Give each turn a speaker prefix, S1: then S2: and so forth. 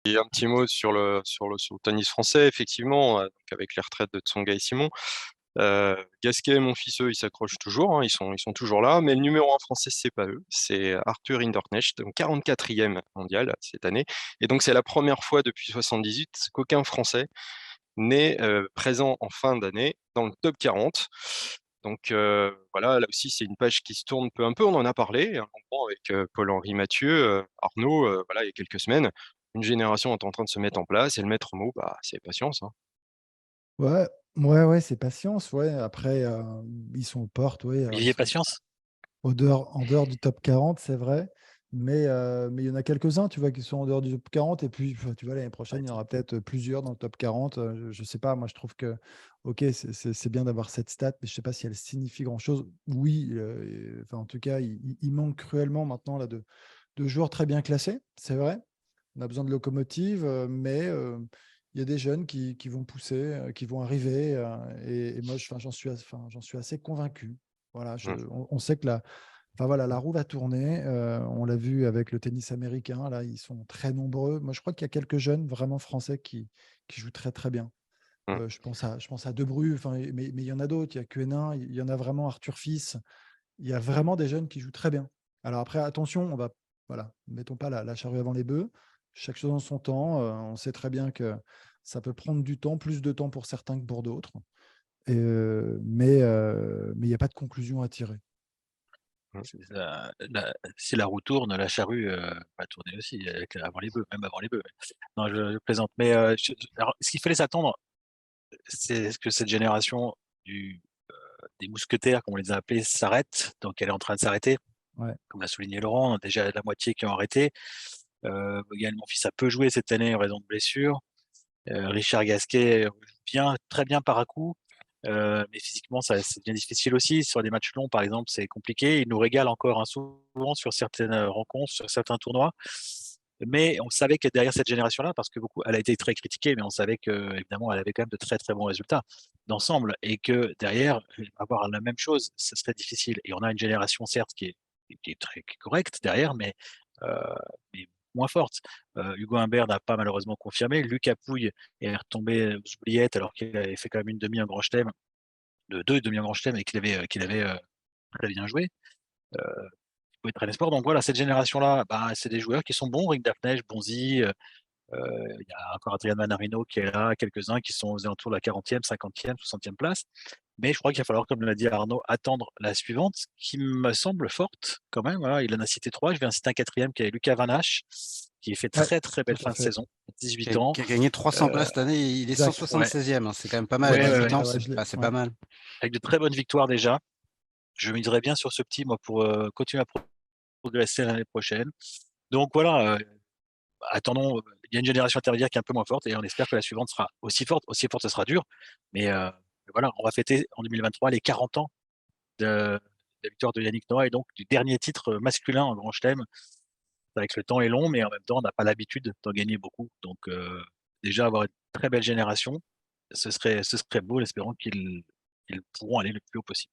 S1: Et un petit mot sur le tennis français, effectivement, donc avec les retraites de Tsonga et Simon. Gasquet et Monfils, eux, ils s'accrochent toujours, hein, ils sont toujours là, mais le numéro 1 français, c'est pas eux, c'est Arthur Hinderknecht, donc 44e mondial cette année. Et donc c'est la première fois depuis 78 qu'aucun Français n'est présent en fin d'année dans le top 40. Donc voilà, là aussi, c'est une page qui se tourne peu à peu. On en a parlé à un moment avec Paul-Henri Mathieu, Arnaud, voilà, il y a quelques semaines. Une génération est en train de se mettre en place et le maître mot, bah, c'est patience, hein.
S2: Ouais, ouais, ouais, c'est patience, ouais. Après, ils sont aux portes, oui, alors ils
S3: Olivier
S2: sont
S3: Patience?
S2: en dehors du top 40, c'est vrai, mais il y en a quelques-uns, tu vois, qui sont en dehors du top 40 et puis, enfin, tu vois, l'année prochaine, il y en aura peut-être plusieurs dans le top 40, je sais pas, moi, je trouve que, OK, c'est bien d'avoir cette stat, mais je sais pas si elle signifie grand-chose. Oui, enfin, en tout cas, il manque cruellement maintenant là de joueurs très bien classés, c'est vrai. On a besoin de locomotives, mais il y a des jeunes qui vont pousser, qui vont arriver, et moi, enfin, j'en suis assez convaincu. Voilà,
S1: Mmh,
S2: on sait que enfin, voilà, la roue va tourner. On l'a vu avec le tennis américain. Là, ils sont très nombreux. Moi, je crois qu'il y a quelques jeunes vraiment français qui jouent très, très bien.
S1: mmh,
S2: Je pense à De Bru, enfin, mais il y en a d'autres. Il y a Quenin, il y en a vraiment Arthur Fils. Il y a vraiment des jeunes qui jouent très bien. Alors après, attention, voilà, mettons pas la charrue avant les bœufs. Chaque chose en son temps. On sait très bien que ça peut prendre du temps, plus de temps pour certains que pour d'autres. Mais il n'y a pas de conclusion à tirer.
S1: mmh.
S3: C'est si la roue tourne, la charrue, va tourner aussi avec avant les bœufs, même avant les bœufs. Non, je plaisante, mais alors ce qu'il fallait s'attendre, c'est que cette génération du des mousquetaires, comme on les a appelés, s'arrête. Donc elle est en train de s'arrêter,
S2: Ouais.
S3: comme l'a souligné Laurent, déjà la moitié qui ont arrêté. Gaël Monfils a peu joué cette année en raison de blessures. Richard Gasquet joue bien, très bien par à coup, mais physiquement ça c'est bien difficile aussi. Sur des matchs longs, par exemple, c'est compliqué. Il nous régale encore, hein, souvent sur certaines, rencontres, sur certains tournois. Mais on savait que derrière cette génération-là, parce que beaucoup elle a été très critiquée, mais on savait qu'évidemment elle avait quand même de très, très bons résultats d'ensemble et que derrière, avoir la même chose, ce serait difficile et on a une génération certes qui est correcte derrière, heu, mais moins forte. Hugo Humbert n'a pas malheureusement confirmé. Lucas Pouille est retombé aux oubliettes alors qu'il avait fait quand même une demi en Grand Chelem, de 2 demi en Grand Chelem et qu'il avait très bien joué. Heu, il pouvait traîner sport donc voilà, cette génération-là, bah, c'est des joueurs qui sont bons, Rick Dafnesch, Bonzi, il y a encore Adrian Manarino qui est là, quelques-uns qui sont aux alentours de la 40e, 50e, 60e place. Mais je crois qu'il va falloir, comme l'a dit Arnaud, attendre la suivante qui me semble forte quand même, voilà. Il en a cité 3, je vais en citer un quatrième qui est Lucas Van Hache, qui fait
S2: Ouais,
S3: très, très
S2: tout
S3: belle
S2: à
S3: fin de
S2: fait.
S3: saison,
S4: Qui
S3: 18
S4: a
S3: ans.
S4: qui a gagné 300
S3: Heu,
S4: places cette année, il est
S2: Exact.
S3: ouais,
S4: 176e, hein, c'est quand même pas mal à
S3: ouais, ouais,
S4: 18
S3: ouais,
S4: ans,
S2: Ouais,
S4: c'est
S2: ouais.
S4: pas mal.
S3: avec de très bonnes victoires déjà. Je miserais bien sur ce petit moi pour, continuer à progresser l'année prochaine. Donc voilà, attendons, il y a une génération intermédiaire qui est un peu moins forte et on espère que la suivante sera aussi forte. Aussi forte, ce sera dur, mais voilà, on va fêter en 2023 les 40 ans de la victoire de Yannick Noah et donc du dernier titre masculin en Grand Chelem. C'est vrai que le temps est long, mais en même temps, on n'a pas l'habitude d'en gagner beaucoup. Donc déjà avoir une très belle génération, ce serait beau en espérant qu'ils pourront aller le plus haut possible.